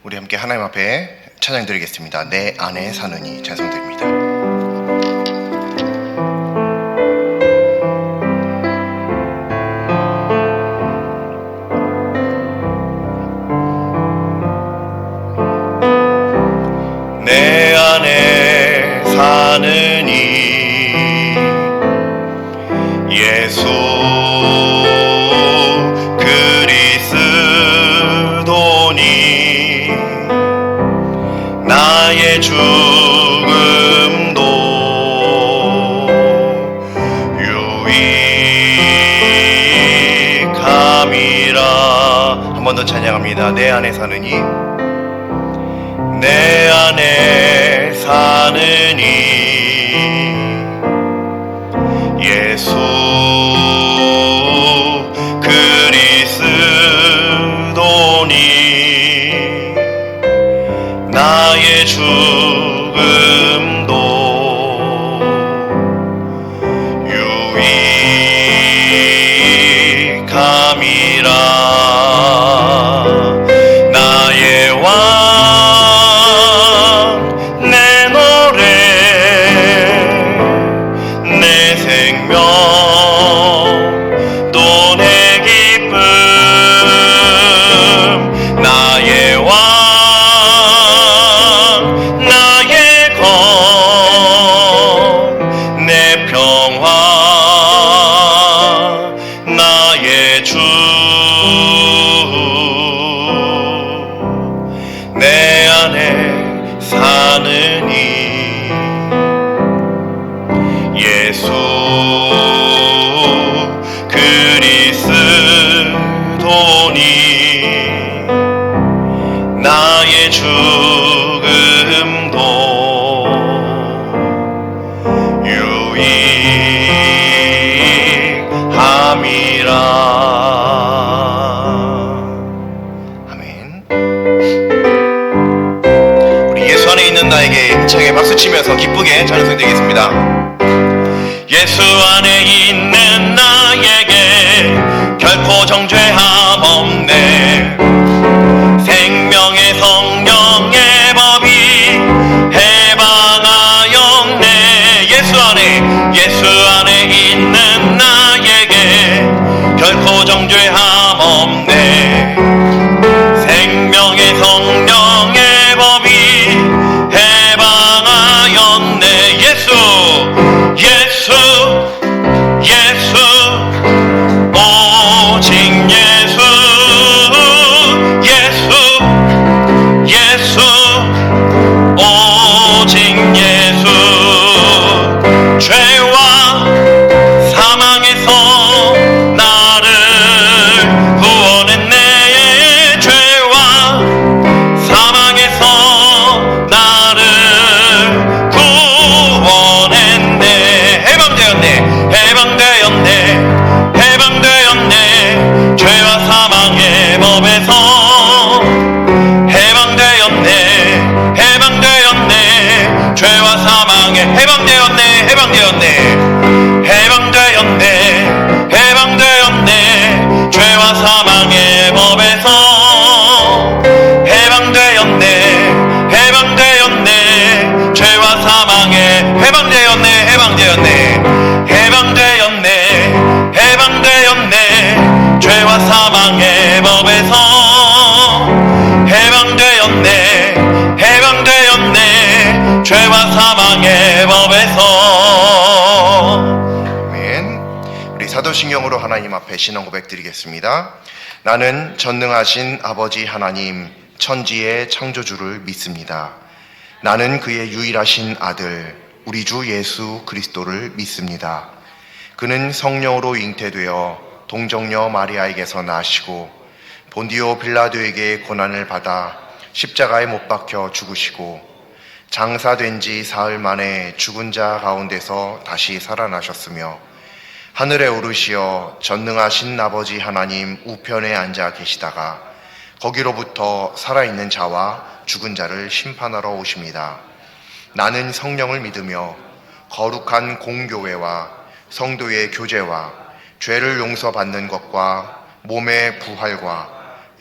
우리 함께 하나님 앞에 찬양 드리겠습니다. 내 안에 사느니 찬송드립니다. 내 안에 사느니 예수 그리스도니 나의 죽음도 유익함이라. 한 번 더 찬양합니다. 내 안에 사느니 내 안에 사느니 예수 그리스도니 나의 죽음도 유익함이라. 나의 왕 내 노래 내 생명 또 내 기쁨 나의 왕 나의 검 내 평화 나의 주 내 안에 사느니 예수 그리스도니 나의 죽음도 유익함이라. 아멘. 우리 예수 안에 있는 나에게 힘차게 박수치면서 기쁘게 찬송 드리겠습니다. 예수 안에 있는 나에게 결코 정죄함 없네. 생명의 성령의 법이 해방하였네. 예수 안에 있는 나에게 결코 정죄함 없네. 생명의 성령의 법이 해방하였네. 예수 오직 예수 오직 예수 죄와 사망에서 나를 구원했네. 죄와 사망에서 나를 구원했네. 해방되었네. 죄와 사망의 법에서 해방되었네. 죄와 사망에 해방되었네. 죄와 사망의 법에서 해방되었네. 죄와 사망에 해방되었네. 죄와 사망의 법에서 해방되었네. 죄와 사망의 법에서. 아멘. 우리 사도신경으로 하나님 앞에 신앙 고백 드리겠습니다. 나는 전능하신 아버지 하나님 천지의 창조주를 믿습니다. 나는 그의 유일하신 아들 우리 주 예수 그리스도를 믿습니다. 그는 성령으로 잉태되어 동정녀 마리아에게서 나시고 본디오 빌라도에게 고난을 받아 십자가에 못 박혀 죽으시고 장사된 지 사흘 만에 죽은 자 가운데서 다시 살아나셨으며 하늘에 오르시어 전능하신 아버지 하나님 우편에 앉아 계시다가 거기로부터 살아있는 자와 죽은 자를 심판하러 오십니다. 나는 성령을 믿으며 거룩한 공교회와 성도의 교제와 죄를 용서받는 것과 몸의 부활과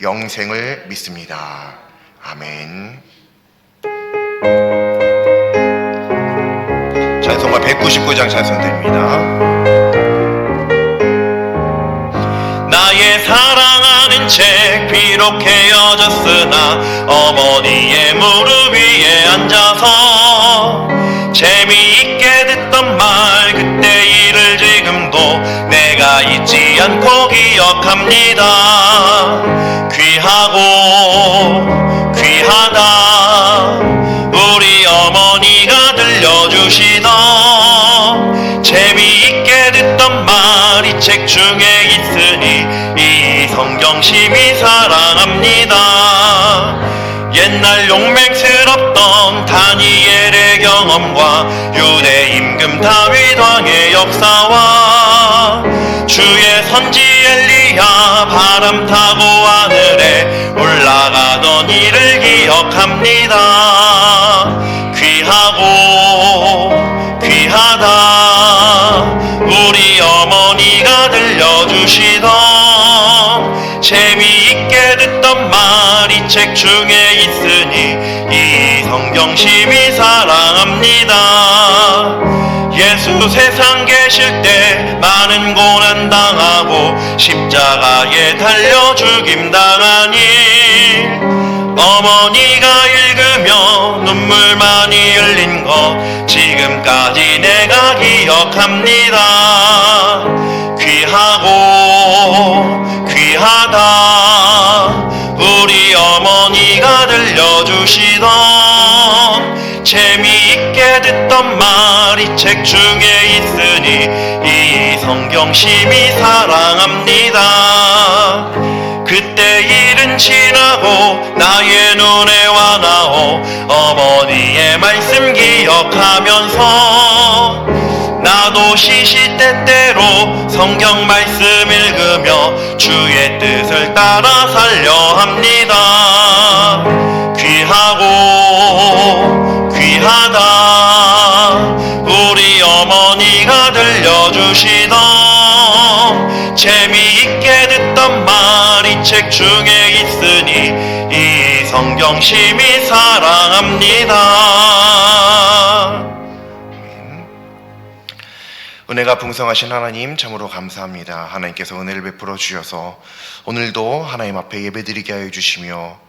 영생을 믿습니다. 아멘. 찬송가 199장 찬송드립니다. 나의 사랑하는 책 비록 헤어졌으나 어머니의 무릎 위에 앉아서 재미있게 듣던 말 그때 일을 지금도 내가 잊지 않고 기억합니다. 귀하고 귀하다 우리 어머니가 들려주시던 재미있게 듣던 말 이 책 중에 있으니 이 성경 심히 사랑합니다. 옛날 용맹스럽던 다니엘의 경험과 유대 임금 다윗 왕의 역사와 주의 선지 엘리야 바람 타고 하늘에 올라가던 일을 기억합니다. 귀하고 귀하다 우리 어머니가 들려주시던 재미있게 듣던 말 이 책 중에 있으니 이 성경 심히 사랑합니다. 예수 세상 계실 때 많은 고난 당하고 십자가에 달려 죽임 당한 일 어머니가 읽으며 눈물 많이 흘린 것 지금까지 내가 기억합니다. 귀하고 귀하다 우리 어머니가 들려주시던 재미있게 듣던 말 이 책 중에 있으니 이 성경 심히 사랑합니다. 그때 일은 지나고 나의 눈에 와나오 어머니의 말씀 기억하면서 나도 시시때때로 성경 말씀 읽으며 주의 뜻을 따라 살려 합니다. 귀하고 귀하다 우리 어머니가 들려주시던 재미있게 듣던 말 이 책 중에 있으니 이 성경 심히 사랑합니다. 은혜가 풍성하신 하나님 참으로 감사합니다. 하나님께서 은혜를 베풀어 주셔서 오늘도 하나님 앞에 예배드리게 하여 주시며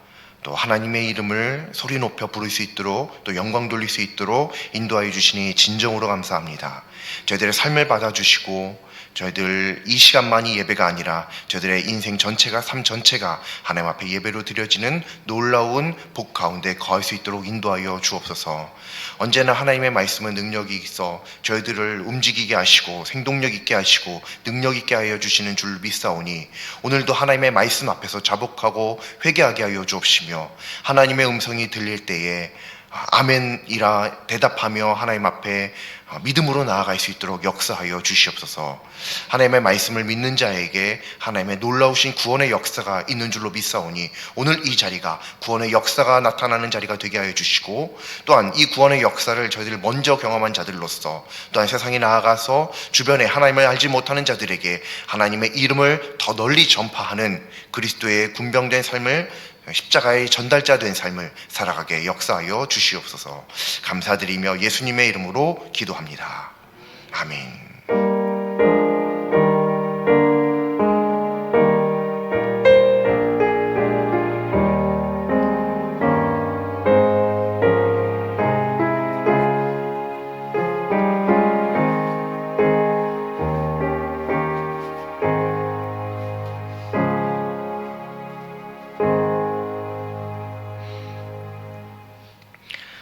또 하나님의 이름을 소리 높여 부를 수 있도록 또 영광 돌릴 수 있도록 인도하여 주시니 진정으로 감사합니다. 저희들의 삶을 받아주시고 저희들 이 시간만이 예배가 아니라 저희들의 인생 전체가 삶 전체가 하나님 앞에 예배로 드려지는 놀라운 복 가운데 거할 수 있도록 인도하여 주옵소서. 언제나 하나님의 말씀은 능력이 있어 저희들을 움직이게 하시고 생동력 있게 하시고 능력 있게 하여 주시는 줄 믿사오니 오늘도 하나님의 말씀 앞에서 자복하고 회개하게 하여 주옵시며 하나님의 음성이 들릴 때에 아멘이라 대답하며 하나님 앞에 믿음으로 나아갈 수 있도록 역사하여 주시옵소서. 하나님의 말씀을 믿는 자에게 하나님의 놀라우신 구원의 역사가 있는 줄로 믿사오니 오늘 이 자리가 구원의 역사가 나타나는 자리가 되게 하여 주시고 또한 이 구원의 역사를 저희들 먼저 경험한 자들로서 또한 세상에 나아가서 주변에 하나님을 알지 못하는 자들에게 하나님의 이름을 더 널리 전파하는 그리스도의 군병된 삶을 십자가의 전달자 된 삶을 살아가게 역사하여 주시옵소서. 감사드리며 예수님의 이름으로 기도합니다. 아멘.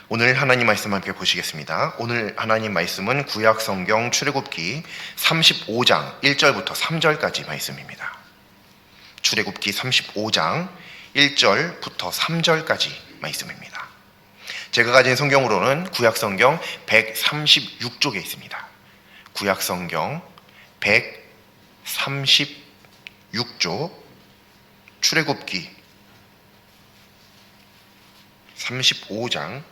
오늘 하나님 말씀 함께 보시겠습니다. 오늘 하나님 말씀은 구약 성경 출애굽기 35장 1절부터 3절까지 말씀입니다. 출애굽기 35장 1절부터 3절까지 말씀입니다. 제가 가진 성경으로는 구약 성경 136쪽에 있습니다. 구약 성경 136쪽 출애굽기 35장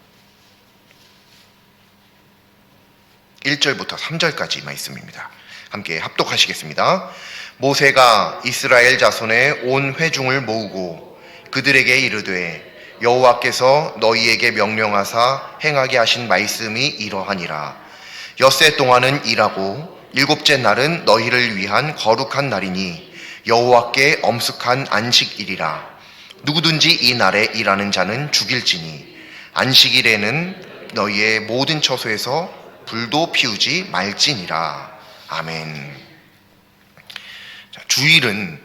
1절부터 3절까지 말씀입니다. 함께 합독하시겠습니다. 모세가 이스라엘 자손의 온 회중을 모으고 그들에게 이르되 여호와께서 너희에게 명령하사 행하게 하신 말씀이 이러하니라. 엿새 동안은 일하고 일곱째 날은 너희를 위한 거룩한 날이니 여호와께 엄숙한 안식일이라. 누구든지 이 날에 일하는 자는 죽일지니 안식일에는 너희의 모든 처소에서 불도 피우지 말지니라. 아멘. 자, 주일은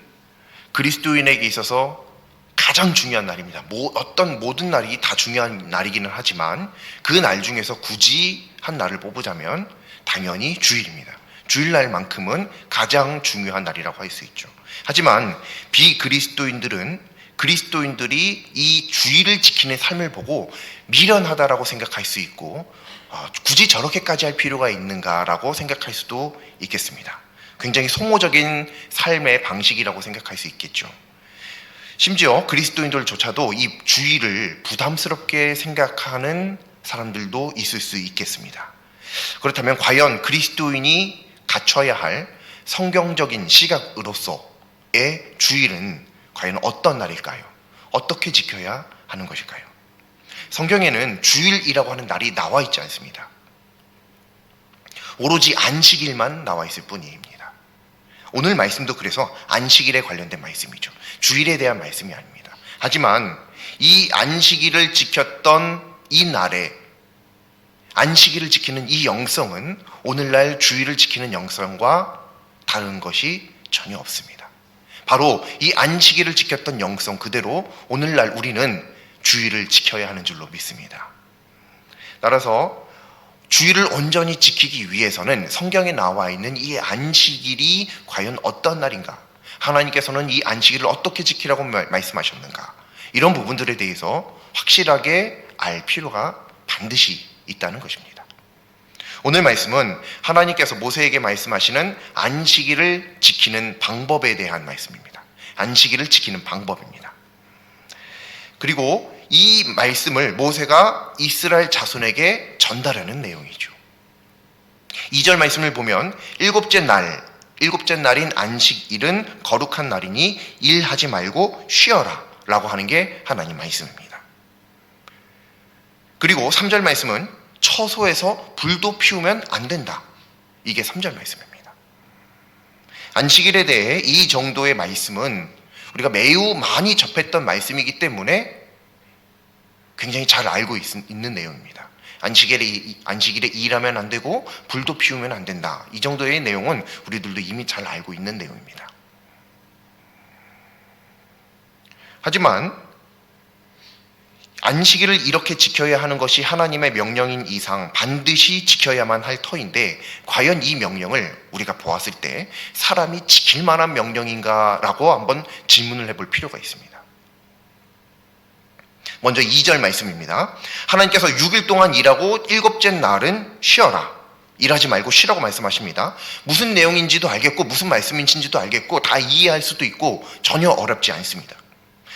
그리스도인에게 있어서 가장 중요한 날입니다. 어떤 모든 날이 다 중요한 날이기는 하지만 그 날 중에서 굳이 한 날을 뽑으자면 당연히 주일입니다. 주일날만큼은 가장 중요한 날이라고 할 수 있죠. 하지만 비그리스도인들은 그리스도인들이 이 주일을 지키는 삶을 보고 미련하다라고 생각할 수 있고 굳이 저렇게까지 할 필요가 있는가라고 생각할 수도 있겠습니다. 굉장히 소모적인 삶의 방식이라고 생각할 수 있겠죠. 심지어 그리스도인들조차도 이 주일을 부담스럽게 생각하는 사람들도 있을 수 있겠습니다. 그렇다면 과연 그리스도인이 갖춰야 할 성경적인 시각으로서의 주일은 과연 어떤 날일까요? 어떻게 지켜야 하는 것일까요? 성경에는 주일이라고 하는 날이 나와 있지 않습니다. 오로지 안식일만 나와 있을 뿐입니다. 오늘 말씀도 그래서 안식일에 관련된 말씀이죠. 주일에 대한 말씀이 아닙니다. 하지만 이 안식일을 지켰던 이 날에 안식일을 지키는 이 영성은 오늘날 주일을 지키는 영성과 다른 것이 전혀 없습니다. 바로 이 안식일을 지켰던 영성 그대로 오늘날 우리는 주일을 지켜야 하는 줄로 믿습니다. 따라서 주일을 온전히 지키기 위해서는 성경에 나와 있는 이 안식일이 과연 어떤 날인가, 하나님께서는 이 안식일을 어떻게 지키라고 말씀하셨는가, 이런 부분들에 대해서 확실하게 알 필요가 반드시 있다는 것입니다. 오늘 말씀은 하나님께서 모세에게 말씀하시는 안식일을 지키는 방법에 대한 말씀입니다. 안식일을 지키는 방법입니다. 그리고 이 말씀을 모세가 이스라엘 자손에게 전달하는 내용이죠. 2절 말씀을 보면 일곱째 날인 안식일은 거룩한 날이니 일하지 말고 쉬어라 라고 하는 게 하나님 말씀입니다. 그리고 3절 말씀은 처소에서 불도 피우면 안 된다. 이게 3절 말씀입니다. 안식일에 대해 이 정도의 말씀은 우리가 매우 많이 접했던 말씀이기 때문에 굉장히 잘 알고 있는 내용입니다. 안식일에 일하면 안 되고 불도 피우면 안 된다. 이 정도의 내용은 우리들도 이미 잘 알고 있는 내용입니다. 하지만 안식일을 이렇게 지켜야 하는 것이 하나님의 명령인 이상 반드시 지켜야만 할 터인데 과연 이 명령을 우리가 보았을 때 사람이 지킬 만한 명령인가라고 한번 질문을 해볼 필요가 있습니다. 먼저 2절 말씀입니다. 하나님께서 6일 동안 일하고 일곱째 날은 쉬어라. 일하지 말고 쉬라고 말씀하십니다. 무슨 내용인지도 알겠고 무슨 말씀인지도 알겠고 다 이해할 수도 있고 전혀 어렵지 않습니다.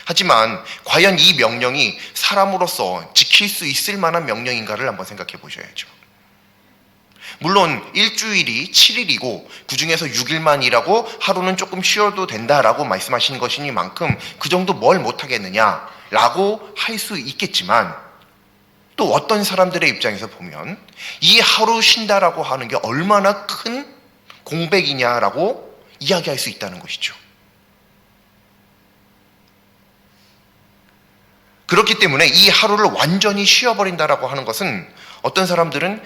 하지만 과연 이 명령이 사람으로서 지킬 수 있을 만한 명령인가를 한번 생각해 보셔야죠. 물론 일주일이 7일이고 그 중에서 6일만 일하고 하루는 조금 쉬어도 된다라고 말씀하신 것이니만큼 그 정도 뭘 못하겠느냐라고 할 수 있겠지만 또 어떤 사람들의 입장에서 보면 이 하루 쉰다라고 하는 게 얼마나 큰 공백이냐라고 이야기할 수 있다는 것이죠. 그렇기 때문에 이 하루를 완전히 쉬어버린다라고 하는 것은 어떤 사람들은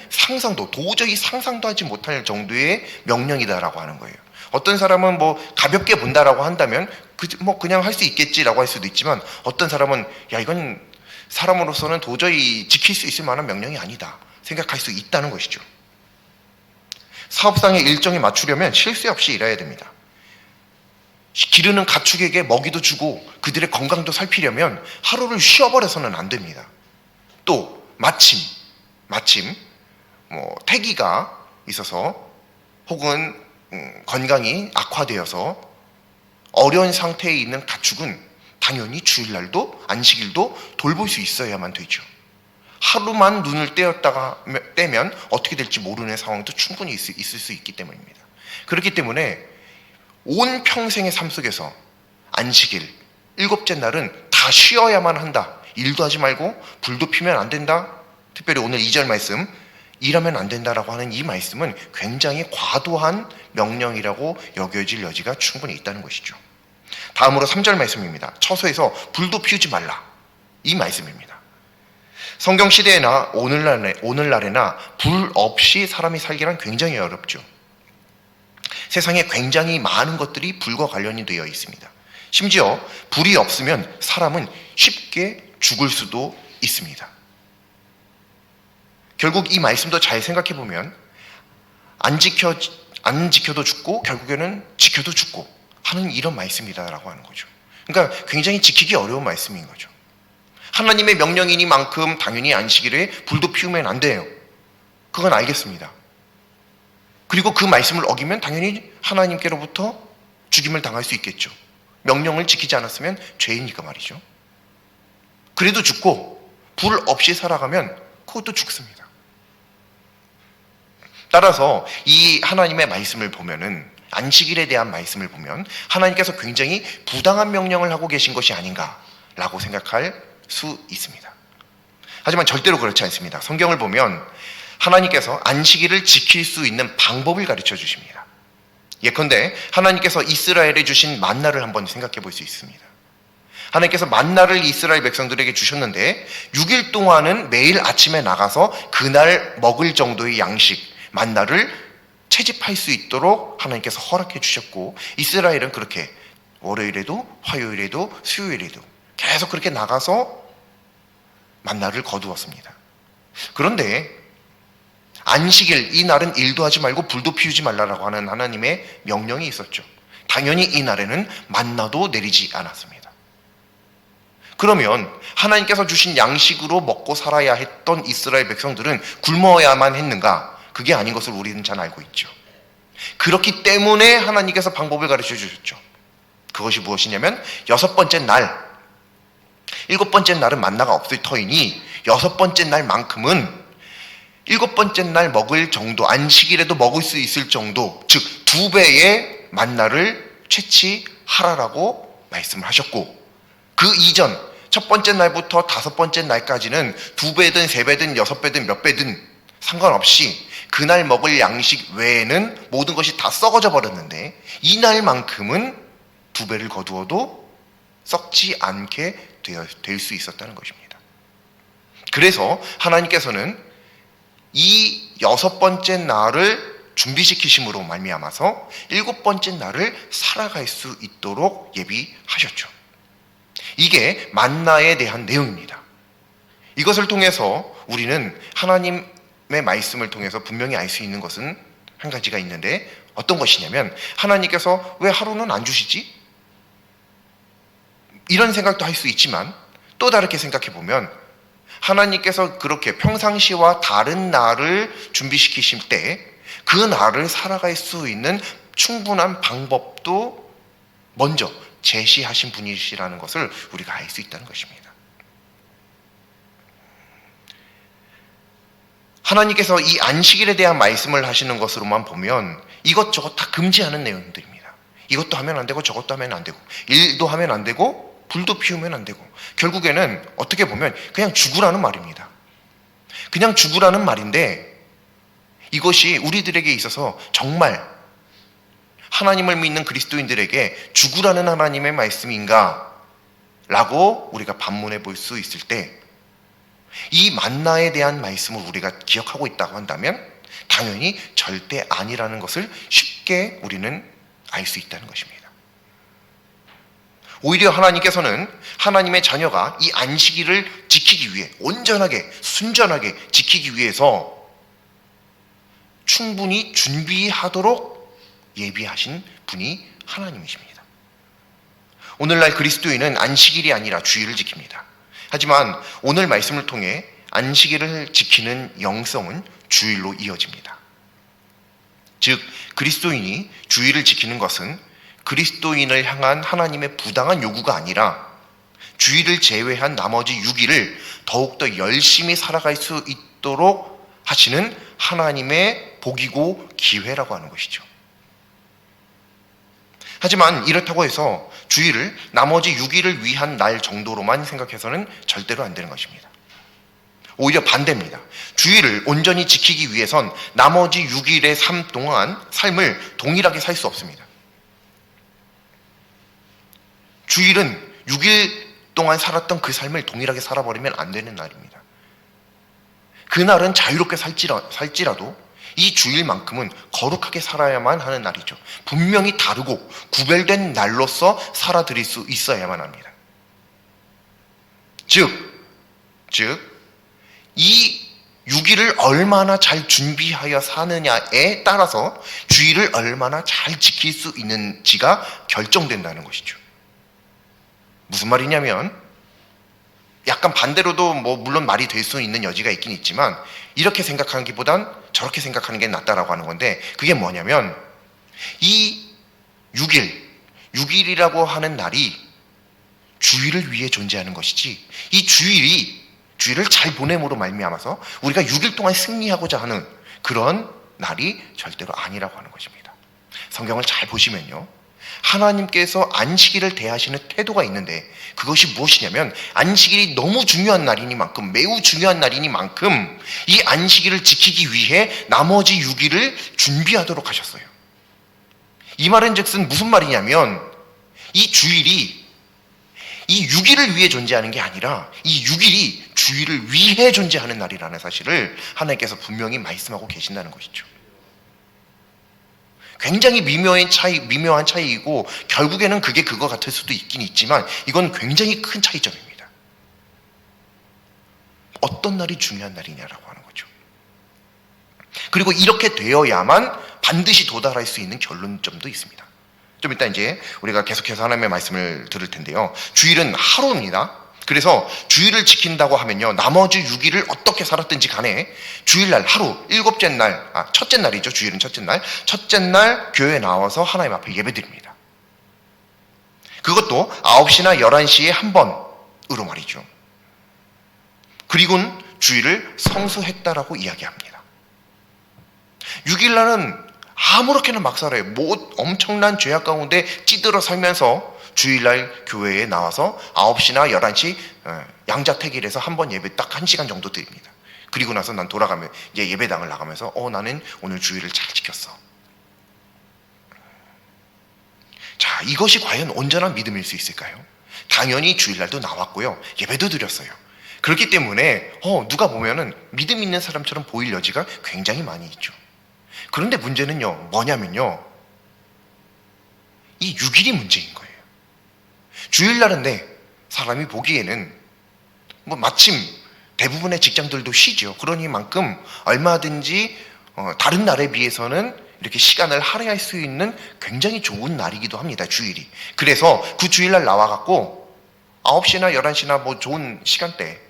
도저히 상상도 하지 못할 정도의 명령이다라고 하는 거예요. 어떤 사람은 가볍게 본다라고 한다면 그냥 할 수 있겠지라고 할 수도 있지만 어떤 사람은 이건 사람으로서는 도저히 지킬 수 있을 만한 명령이 아니다 생각할 수 있다는 것이죠. 사업상의 일정에 맞추려면 쉴 새 없이 일해야 됩니다. 기르는 가축에게 먹이도 주고 그들의 건강도 살피려면 하루를 쉬어버려서는 안 됩니다. 또 마침 태기가 있어서 혹은 건강이 악화되어서 어려운 상태에 있는 가축은 당연히 주일날도 안식일도 돌볼 수 있어야만 되죠. 하루만 눈을 떼면 어떻게 될지 모르는 상황도 충분히 있을 수 있기 때문입니다. 그렇기 때문에 온 평생의 삶 속에서 안식일, 일곱째 날은 다 쉬어야만 한다. 일도 하지 말고 불도 피면 안 된다. 특별히 오늘 2절 말씀, 일하면 안 된다라고 하는 이 말씀은 굉장히 과도한 명령이라고 여겨질 여지가 충분히 있다는 것이죠. 다음으로 3절 말씀입니다. 처소에서 불도 피우지 말라. 이 말씀입니다. 성경 시대에나 오늘날에나 불 없이 사람이 살기란 굉장히 어렵죠. 세상에 굉장히 많은 것들이 불과 관련이 되어 있습니다. 심지어 불이 없으면 사람은 쉽게 죽을 수도 있습니다. 결국 이 말씀도 잘 생각해 보면 안 지켜도 죽고 결국에는 지켜도 죽고 하는 이런 말씀이다라고 하는 거죠. 그러니까 굉장히 지키기 어려운 말씀인 거죠. 하나님의 명령이니만큼 당연히 안식일에 불도 피우면 안 돼요. 그건 알겠습니다. 그리고 그 말씀을 어기면 당연히 하나님께로부터 죽임을 당할 수 있겠죠. 명령을 지키지 않았으면 죄이니까 말이죠. 그래도 죽고 불 없이 살아가면 그것도 죽습니다. 따라서 이 하나님의 말씀을 보면은, 안식일에 대한 말씀을 보면 하나님께서 굉장히 부당한 명령을 하고 계신 것이 아닌가라고 생각할 수 있습니다. 하지만 절대로 그렇지 않습니다. 성경을 보면 하나님께서 안식일을 지킬 수 있는 방법을 가르쳐 주십니다. 예컨대 하나님께서 이스라엘에 주신 만나를 한번 생각해 볼 수 있습니다. 하나님께서 만나를 이스라엘 백성들에게 주셨는데 6일 동안은 매일 아침에 나가서 그날 먹을 정도의 양식, 만나를 채집할 수 있도록 하나님께서 허락해 주셨고, 이스라엘은 그렇게 월요일에도 화요일에도 수요일에도 계속 그렇게 나가서 만나를 거두었습니다. 그런데 안식일, 이 날은 일도 하지 말고 불도 피우지 말라라고 하는 하나님의 명령이 있었죠. 당연히 이 날에는 만나도 내리지 않았습니다. 그러면 하나님께서 주신 양식으로 먹고 살아야 했던 이스라엘 백성들은 굶어야만 했는가? 그게 아닌 것을 우리는 잘 알고 있죠. 그렇기 때문에 하나님께서 방법을 가르쳐 주셨죠. 그것이 무엇이냐면 6번째 날, 7번째 날은 만나가 없을 터이니 6번째 날만큼은 7번째 날 먹을 정도, 안식일에도 먹을 수 있을 정도, 즉 2배의 만나를 채취하라라고 말씀을 하셨고, 그 이전 첫 번째 날부터 5번째 날까지는 2배든 3배든 6배든 몇 배든 상관없이 그날 먹을 양식 외에는 모든 것이 다 썩어져 버렸는데, 이날만큼은 2배를 거두어도 썩지 않게 될 수 있었다는 것입니다. 그래서 하나님께서는 이 6번째 날을 준비시키심으로 말미암아서 7번째 날을 살아갈 수 있도록 예비하셨죠. 이게 만나에 대한 내용입니다. 이것을 통해서 우리는 하나님의 말씀을 통해서 분명히 알 수 있는 것은 한 가지가 있는데, 어떤 것이냐면 하나님께서 왜 하루는 안 주시지? 이런 생각도 할 수 있지만 또 다르게 생각해 보면 하나님께서 그렇게 평상시와 다른 날을 준비시키실 때 그 날을 살아갈 수 있는 충분한 방법도 먼저 제시하신 분이시라는 것을 우리가 알 수 있다는 것입니다. 하나님께서 이 안식일에 대한 말씀을 하시는 것으로만 보면 이것저것 다 금지하는 내용들입니다. 이것도 하면 안 되고 저것도 하면 안 되고, 일도 하면 안 되고 불도 피우면 안 되고, 결국에는 어떻게 보면 그냥 죽으라는 말입니다. 그냥 죽으라는 말인데, 이것이 우리들에게 있어서 정말 하나님을 믿는 그리스도인들에게 죽으라는 하나님의 말씀인가? 라고 우리가 반문해 볼 수 있을 때, 이 만나에 대한 말씀을 우리가 기억하고 있다고 한다면 당연히 절대 아니라는 것을 쉽게 우리는 알 수 있다는 것입니다. 오히려 하나님께서는 하나님의 자녀가 이 안식일을 지키기 위해, 온전하게 순전하게 지키기 위해서 충분히 준비하도록 예비하신 분이 하나님이십니다. 오늘날 그리스도인은 안식일이 아니라 주일을 지킵니다. 하지만 오늘 말씀을 통해 안식일을 지키는 영성은 주일로 이어집니다. 즉 그리스도인이 주일을 지키는 것은 그리스도인을 향한 하나님의 부당한 요구가 아니라 주일을 제외한 나머지 6일을 더욱더 열심히 살아갈 수 있도록 하시는 하나님의 복이고 기회라고 하는 것이죠. 하지만 이렇다고 해서 주일을 나머지 6일을 위한 날 정도로만 생각해서는 절대로 안 되는 것입니다. 오히려 반대입니다. 주일을 온전히 지키기 위해선 나머지 6일의 삶 동안 삶을 동일하게 살 수 없습니다. 주일은 6일 동안 살았던 그 삶을 동일하게 살아버리면 안 되는 날입니다. 그날은 자유롭게 살지라도 이 주일만큼은 거룩하게 살아야만 하는 날이죠. 분명히 다르고 구별된 날로서 살아드릴 수 있어야만 합니다. 즉, 이 6일을 얼마나 잘 준비하여 사느냐에 따라서 주일을 얼마나 잘 지킬 수 있는지가 결정된다는 것이죠. 무슨 말이냐면, 약간 반대로도 물론 말이 될 수 있는 여지가 있긴 있지만, 이렇게 생각하기보단 저렇게 생각하는 게 낫다라고 하는 건데, 그게 뭐냐면, 이 6일이라고 하는 날이 주일을 위해 존재하는 것이지, 이 주일을 잘 보냄으로 말미암아서 우리가 6일 동안 승리하고자 하는 그런 날이 절대로 아니라고 하는 것입니다. 성경을 잘 보시면요, 하나님께서 안식일을 대하시는 태도가 있는데, 그것이 무엇이냐면 안식일이 너무 중요한 날이니만큼, 매우 중요한 날이니만큼 이 안식일을 지키기 위해 나머지 6일을 준비하도록 하셨어요. 이 말은 즉슨 무슨 말이냐면, 이 주일이 이 6일을 위해 존재하는 게 아니라 이 6일이 주일을 위해 존재하는 날이라는 사실을 하나님께서 분명히 말씀하고 계신다는 것이죠. 굉장히 미묘한 차이이고, 결국에는 그게 그거 같을 수도 있긴 있지만 이건 굉장히 큰 차이점입니다. 어떤 날이 중요한 날이냐라고 하는 거죠. 그리고 이렇게 되어야만 반드시 도달할 수 있는 결론점도 있습니다. 좀 이따 이제 우리가 계속해서 하나님의 말씀을 들을 텐데요, 주일은 하루입니다. 그래서 주일을 지킨다고 하면요, 나머지 6일을 어떻게 살았든지 간에 주일날 하루, 첫째 날이죠. 주일은 첫째 날 교회에 나와서 하나님 앞에 예배드립니다. 그것도 9시나 11시에 한 번으로 말이죠. 그리고는 주일을 성수했다라고 이야기합니다. 6일날은 아무렇게나 막 살아요. 엄청난 죄악 가운데 찌들어 살면서 주일날 교회에 나와서 9시나 11시 양자택일에서 한 번 예배 딱 1시간 정도 드립니다. 그리고 나서 난 돌아가면 이제 예배당을 나가면서 나는 오늘 주일을 잘 지켰어. 자, 이것이 과연 온전한 믿음일 수 있을까요? 당연히 주일날도 나왔고요, 예배도 드렸어요. 그렇기 때문에 누가 보면은 믿음 있는 사람처럼 보일 여지가 굉장히 많이 있죠. 그런데 문제는요, 뭐냐면요, 이 6일이 문제인 거예요. 주일날인데 사람이 보기에는 마침 대부분의 직장들도 쉬죠. 그러니만큼 얼마든지 다른 날에 비해서는 이렇게 시간을 할애할 수 있는 굉장히 좋은 날이기도 합니다, 주일이. 그래서 그 주일날 나와갖고 9시나 11시나 좋은 시간대,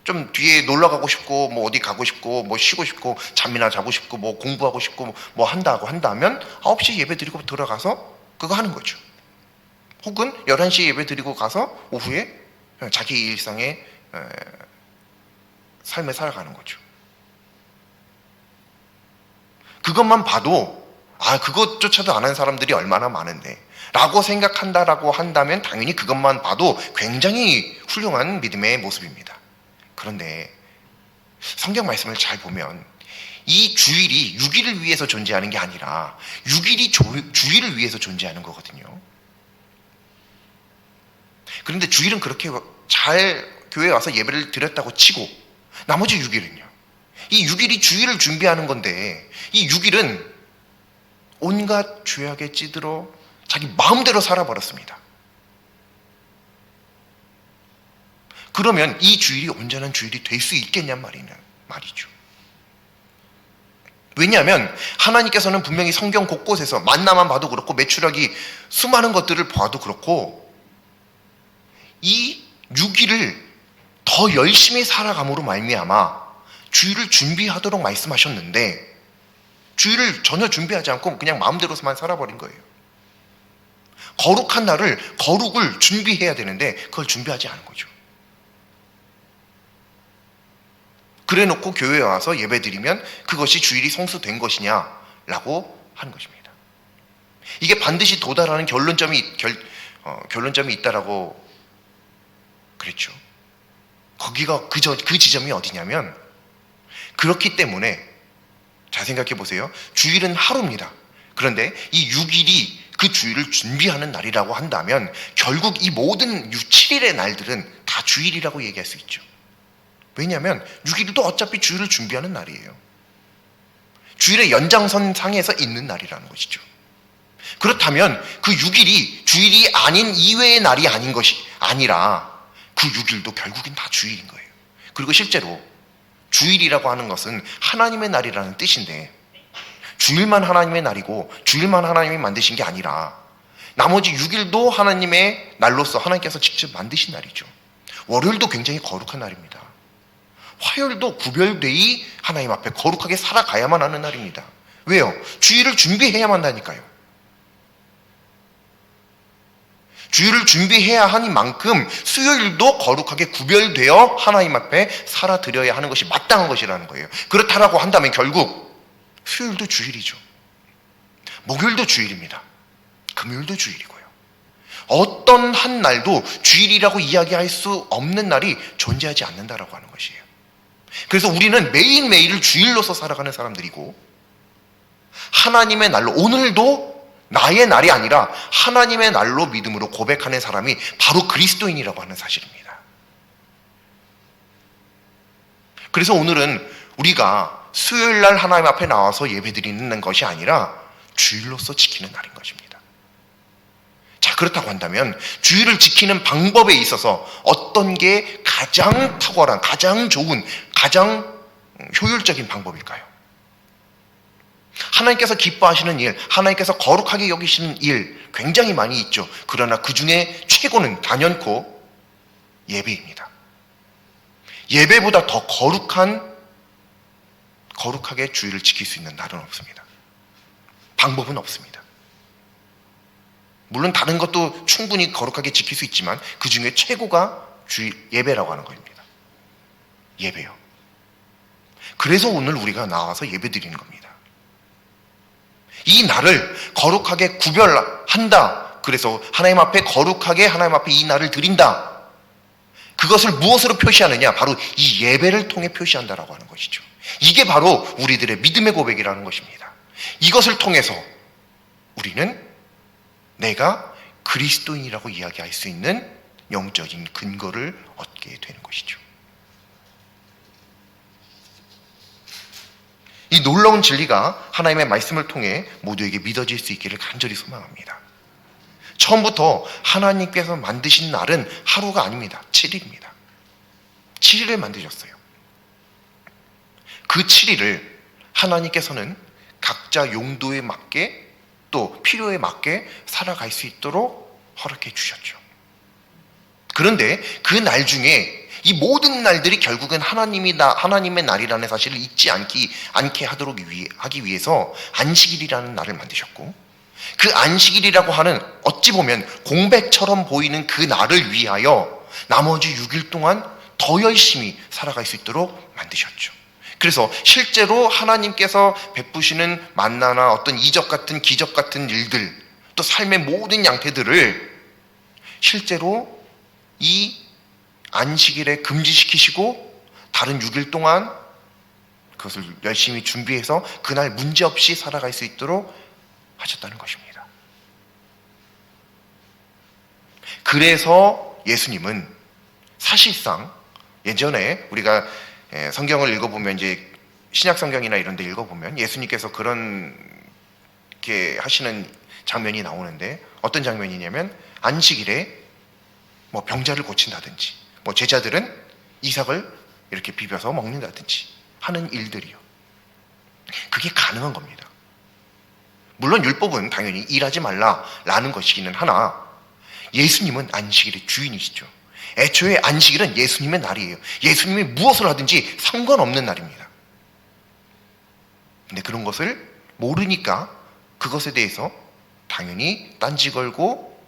좀 뒤에 놀러 가고 싶고, 어디 가고 싶고, 쉬고 싶고, 잠이나 자고 싶고, 공부하고 싶고, 한다면 9시 예배 드리고 들어가서 그거 하는 거죠. 혹은 11시에 예배 드리고 가서 오후에 자기 일상의 삶을 살아가는 거죠. 그것만 봐도 그것조차도 안 한 사람들이 얼마나 많은데 라고 생각한다라고 한다면 당연히 그것만 봐도 굉장히 훌륭한 믿음의 모습입니다. 그런데 성경 말씀을 잘 보면 이 주일이 6일을 위해서 존재하는 게 아니라 6일이 주일을 위해서 존재하는 거거든요. 그런데 주일은 그렇게 잘 교회에 와서 예배를 드렸다고 치고, 나머지 6일은요, 이 6일이 주일을 준비하는 건데, 이 6일은 온갖 죄악에 찌들어 자기 마음대로 살아버렸습니다. 그러면 이 주일이 온전한 주일이 될 수 있겠냔 말이죠. 왜냐하면 하나님께서는 분명히 성경 곳곳에서 만나만 봐도 그렇고, 매출하기 수많은 것들을 봐도 그렇고, 이 6일을 더 열심히 살아감으로 말미암아 주일을 준비하도록 말씀하셨는데, 주일을 전혀 준비하지 않고 그냥 마음대로만 살아버린 거예요. 거룩한 날을, 거룩을 준비해야 되는데 그걸 준비하지 않은 거죠. 그래 놓고 교회에 와서 예배 드리면 그것이 주일이 성수된 것이냐라고 하는 것입니다. 이게 반드시 도달하는 결론점이 있다라고 그랬죠. 거기가 그 지점이 어디냐면, 그렇기 때문에 잘 생각해 보세요. 주일은 하루입니다. 그런데 이 6일이 그 주일을 준비하는 날이라고 한다면 결국 이 모든 7일의 날들은 다 주일이라고 얘기할 수 있죠. 왜냐하면 6일도 어차피 주일을 준비하는 날이에요. 주일의 연장선 상에서 있는 날이라는 것이죠. 그렇다면 그 6일이 주일이 아닌 이외의 날이 아닌 것이 아니라 그 6일도 결국엔 다 주일인 거예요. 그리고 실제로 주일이라고 하는 것은 하나님의 날이라는 뜻인데, 주일만 하나님의 날이고 주일만 하나님이 만드신 게 아니라 나머지 6일도 하나님의 날로서 하나님께서 직접 만드신 날이죠. 월요일도 굉장히 거룩한 날입니다. 화요일도 구별되이 하나님 앞에 거룩하게 살아가야만 하는 날입니다. 왜요? 주일을 준비해야만 한다니까요. 주일을 준비해야 하니만큼 수요일도 거룩하게 구별되어 하나님 앞에 살아드려야 하는 것이 마땅한 것이라는 거예요. 그렇다라고 한다면 결국 수요일도 주일이죠. 목요일도 주일입니다. 금요일도 주일이고요. 어떤 한 날도 주일이라고 이야기할 수 없는 날이 존재하지 않는다라고 하는 것이에요. 그래서 우리는 매일매일을 주일로서 살아가는 사람들이고, 하나님의 날로, 오늘도 나의 날이 아니라 하나님의 날로 믿음으로 고백하는 사람이 바로 그리스도인이라고 하는 사실입니다. 그래서 오늘은 우리가 수요일 날 하나님 앞에 나와서 예배드리는 것이 아니라 주일로서 지키는 날인 것입니다. 자, 그렇다고 한다면 주일을 지키는 방법에 있어서 어떤 게 가장 탁월한, 가장 좋은, 가장 효율적인 방법일까요? 하나님께서 기뻐하시는 일, 하나님께서 거룩하게 여기시는 일 굉장히 많이 있죠. 그러나 그 중에 최고는 단연코 예배입니다. 예배보다 더 거룩하게 주일을 지킬 수 있는 날은 없습니다. 방법은 없습니다. 물론 다른 것도 충분히 거룩하게 지킬 수 있지만 그 중에 최고가 주일 예배라고 하는 겁니다. 예배요. 그래서 오늘 우리가 나와서 예배 드리는 겁니다. 이 날을 거룩하게 구별한다. 그래서 하나님 앞에 거룩하게 하나님 앞에 이 날을 드린다. 그것을 무엇으로 표시하느냐? 바로 이 예배를 통해 표시한다라고 하는 것이죠. 이게 바로 우리들의 믿음의 고백이라는 것입니다. 이것을 통해서 우리는 내가 그리스도인이라고 이야기할 수 있는 영적인 근거를 얻게 되는 것이죠. 이 놀라운 진리가 하나님의 말씀을 통해 모두에게 믿어질 수 있기를 간절히 소망합니다. 처음부터 하나님께서 만드신 날은 하루가 아닙니다. 7일입니다. 7일을 만드셨어요. 그 7일을 하나님께서는 각자 용도에 맞게 또 필요에 맞게 살아갈 수 있도록 허락해 주셨죠. 그런데 그 날 중에 이 모든 날들이 결국은 하나님의 날이라는 사실을 잊지 않게 하기 위해서 안식일이라는 날을 만드셨고, 그 안식일이라고 하는 어찌 보면 공백처럼 보이는 그 날을 위하여 나머지 6일 동안 더 열심히 살아갈 수 있도록 만드셨죠. 그래서 실제로 하나님께서 베푸시는 만나나 어떤 이적 같은 기적 같은 일들, 또 삶의 모든 양태들을 실제로 이 안식일에 금지시키시고 다른 6일 동안 그것을 열심히 준비해서 그날 문제없이 살아갈 수 있도록 하셨다는 것입니다. 그래서 예수님은 사실상 예전에 우리가 성경을 읽어보면, 이제 신약 성경이나 이런 데 읽어보면 예수님께서 그렇게 하시는 장면이 나오는데, 어떤 장면이냐면 안식일에 뭐 병자를 고친다든지, 뭐 제자들은 이삭을 이렇게 비벼서 먹는다든지 하는 일들이요. 그게 가능한 겁니다. 물론 율법은 당연히 일하지 말라라는 것이기는 하나, 예수님은 안식일의 주인이시죠. 애초에 안식일은 예수님의 날이에요. 예수님이 무엇을 하든지 상관없는 날입니다. 근데 그런 것을 모르니까 그것에 대해서 당연히 딴지 걸고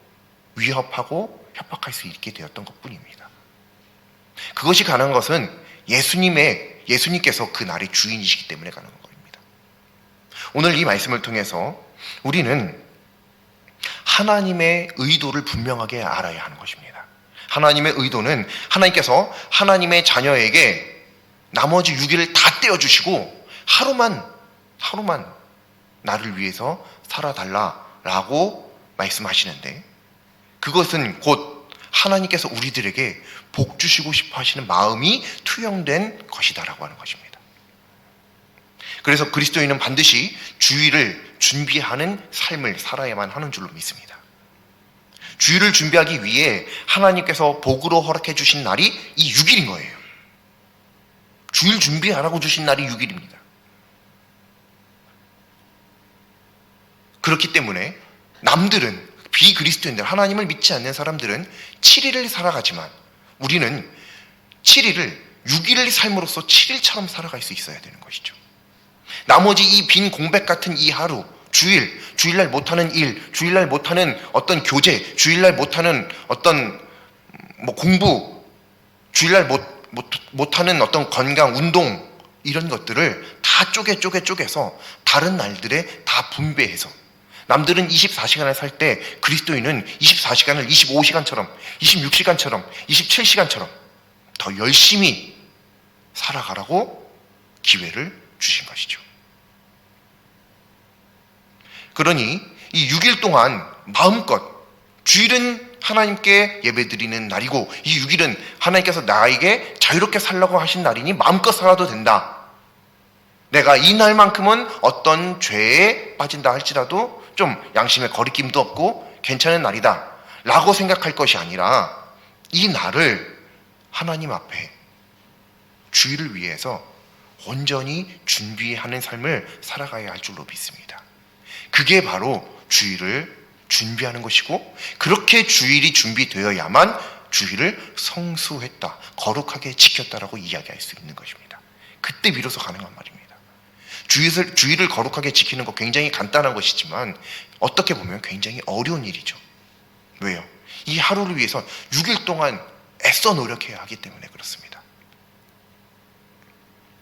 위협하고 협박할 수 있게 되었던 것뿐입니다. 그것이 가능한 것은 예수님께서 그 날의 주인이시기 때문에 가능한 겁니다. 오늘 이 말씀을 통해서 우리는 하나님의 의도를 분명하게 알아야 하는 것입니다. 하나님의 의도는 하나님께서 하나님의 자녀에게 나머지 6일을 다 떼어주시고 하루만 나를 위해서 살아달라라고 말씀하시는데, 그것은 곧 하나님께서 우리들에게 복 주시고 싶어 하시는 마음이 투영된 것이다라고 하는 것입니다. 그래서 그리스도인은 반드시 주일을 준비하는 삶을 살아야만 하는 줄로 믿습니다. 주일을 준비하기 위해 하나님께서 복으로 허락해 주신 날이 이 6일인 거예요. 주일 준비하라고 주신 날이 6일입니다. 그렇기 때문에 남들은, 비그리스도인들, 하나님을 믿지 않는 사람들은 7일을 살아가지만 우리는 7일을 6일을 삶으로써 7일처럼 살아갈 수 있어야 되는 것이죠. 나머지 이 빈 공백 같은 이 하루, 주일날 못하는 일, 주일날 못하는 어떤 교제, 주일날 못하는 어떤 공부, 주일날 못하는 어떤 건강, 운동, 이런 것들을 다 쪼개서 다른 날들에 다 분배해서, 남들은 24시간을 살 때 그리스도인은 24시간을 25시간처럼, 26시간처럼, 27시간처럼 더 열심히 살아가라고 기회를 주신 것이죠. 그러니 이 6일 동안 마음껏, 주일은 하나님께 예배드리는 날이고 이 6일은 하나님께서 나에게 자유롭게 살라고 하신 날이니 마음껏 살아도 된다. 내가 이 날만큼은 어떤 죄에 빠진다 할지라도 좀 양심의 거리낌도 없고 괜찮은 날이다 라고 생각할 것이 아니라, 이 날을 하나님 앞에 주일을 위해서 온전히 준비하는 삶을 살아가야 할 줄로 믿습니다. 그게 바로 주일을 준비하는 것이고, 그렇게 주일이 준비되어야만 주일을 성수했다, 거룩하게 지켰다라고 이야기할 수 있는 것입니다. 그때 비로소 가능한 말입니다. 주일을 거룩하게 지키는 거 굉장히 간단한 것이지만 어떻게 보면 굉장히 어려운 일이죠. 왜요? 이 하루를 위해서 6일 동안 애써 노력해야 하기 때문에 그렇습니다.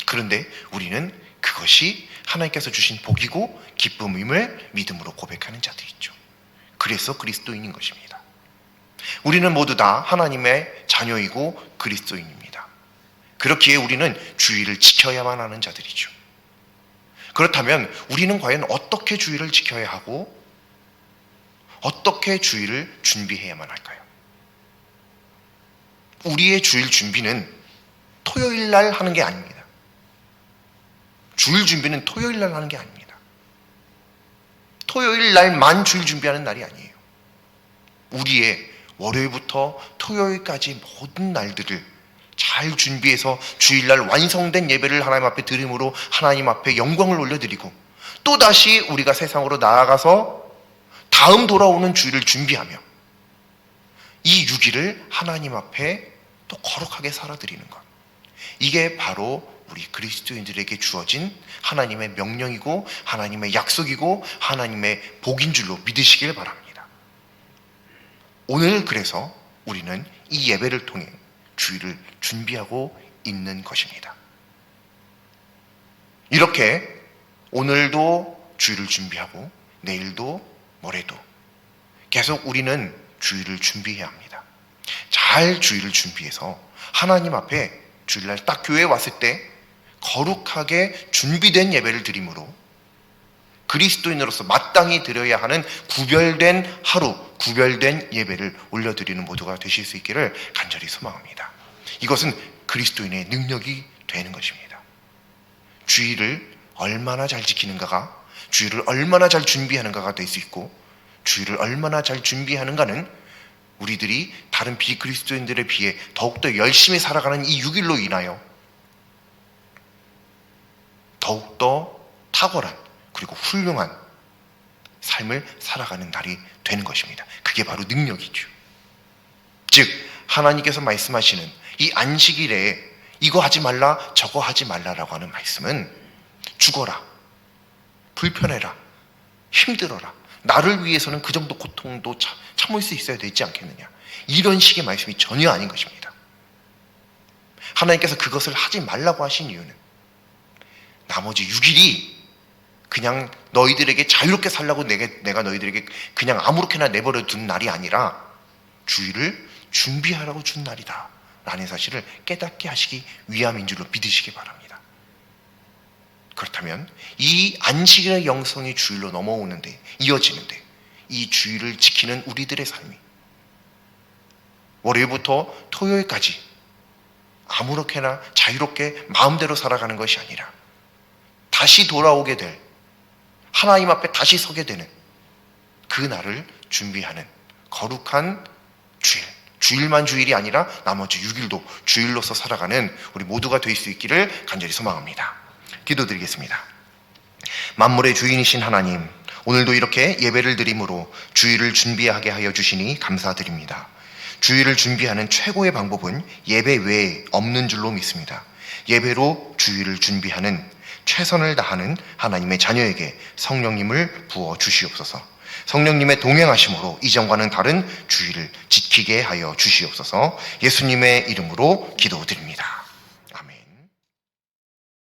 그런데 우리는 그것이 하나님께서 주신 복이고 기쁨임을 믿음으로 고백하는 자들이죠. 그래서 그리스도인인 것입니다. 우리는 모두 다 하나님의 자녀이고 그리스도인입니다. 그렇기에 우리는 주일을 지켜야만 하는 자들이죠. 그렇다면 우리는 과연 어떻게 주일을 지켜야 하고 어떻게 주일을 준비해야만 할까요? 우리의 주일 준비는 토요일 날 하는 게 아닙니다. 주일 준비는 토요일 날 하는 게 아닙니다. 토요일 날만 주일 준비하는 날이 아니에요. 우리의 월요일부터 토요일까지 모든 날들을 잘 준비해서 주일날 완성된 예배를 하나님 앞에 드림으로 하나님 앞에 영광을 올려드리고, 또다시 우리가 세상으로 나아가서 다음 돌아오는 주일을 준비하며 이 6일을 하나님 앞에 또 거룩하게 살아드리는 것, 이게 바로 우리 그리스도인들에게 주어진 하나님의 명령이고 하나님의 약속이고 하나님의 복인 줄로 믿으시길 바랍니다. 오늘 그래서 우리는 이 예배를 통해 주일을 준비하고 있는 것입니다. 이렇게 오늘도 주일을 준비하고 내일도 모레도 계속 우리는 주일을 준비해야 합니다. 잘 주일을 준비해서 하나님 앞에 주일날 딱 교회에 왔을 때 거룩하게 준비된 예배를 드림으로 그리스도인으로서 마땅히 드려야 하는 구별된 하루, 구별된 예배를 올려드리는 모두가 되실 수 있기를 간절히 소망합니다. 이것은 그리스도인의 능력이 되는 것입니다. 주일을 얼마나 잘 지키는가가, 주일을 얼마나 잘 준비하는가가 될 수 있고, 주일을 얼마나 잘 준비하는가는 우리들이 다른 비그리스도인들에 비해 더욱더 열심히 살아가는 이 6일로 인하여 더욱더 탁월한 그리고 훌륭한 삶을 살아가는 날이 되는 것입니다. 그게 바로 능력이죠. 즉 하나님께서 말씀하시는 이 안식일에 이거 하지 말라 저거 하지 말라라고 하는 말씀은 죽어라, 불편해라, 힘들어라, 나를 위해서는 그 정도 고통도 참을 수 있어야 되지 않겠느냐, 이런 식의 말씀이 전혀 아닌 것입니다. 하나님께서 그것을 하지 말라고 하신 이유는 나머지 6일이 그냥 너희들에게 자유롭게 살라고 내가 너희들에게 그냥 아무렇게나 내버려 둔 날이 아니라 주일을 준비하라고 준 날이다 라는 사실을 깨닫게 하시기 위함인 줄로 믿으시기 바랍니다. 그렇다면 이 안식일의 영성이 주일로 넘어오는데, 이어지는데, 이 주일을 지키는 우리들의 삶이 월요일부터 토요일까지 아무렇게나 자유롭게 마음대로 살아가는 것이 아니라 다시 돌아오게 될, 하나님 앞에 다시 서게 되는 그 날을 준비하는 거룩한 주일, 주일만 주일이 아니라 나머지 6일도 주일로서 살아가는 우리 모두가 될 수 있기를 간절히 소망합니다. 기도드리겠습니다. 만물의 주인이신 하나님, 오늘도 이렇게 예배를 드림으로 주일을 준비하게 하여 주시니 감사드립니다. 주일을 준비하는 최고의 방법은 예배 외에 없는 줄로 믿습니다. 예배로 주일을 준비하는, 최선을 다하는 하나님의 자녀에게 성령님을 부어 주시옵소서. 성령님의 동행하심으로 이전과는 다른 주일을 지키게 하여 주시옵소서. 예수님의 이름으로 기도드립니다.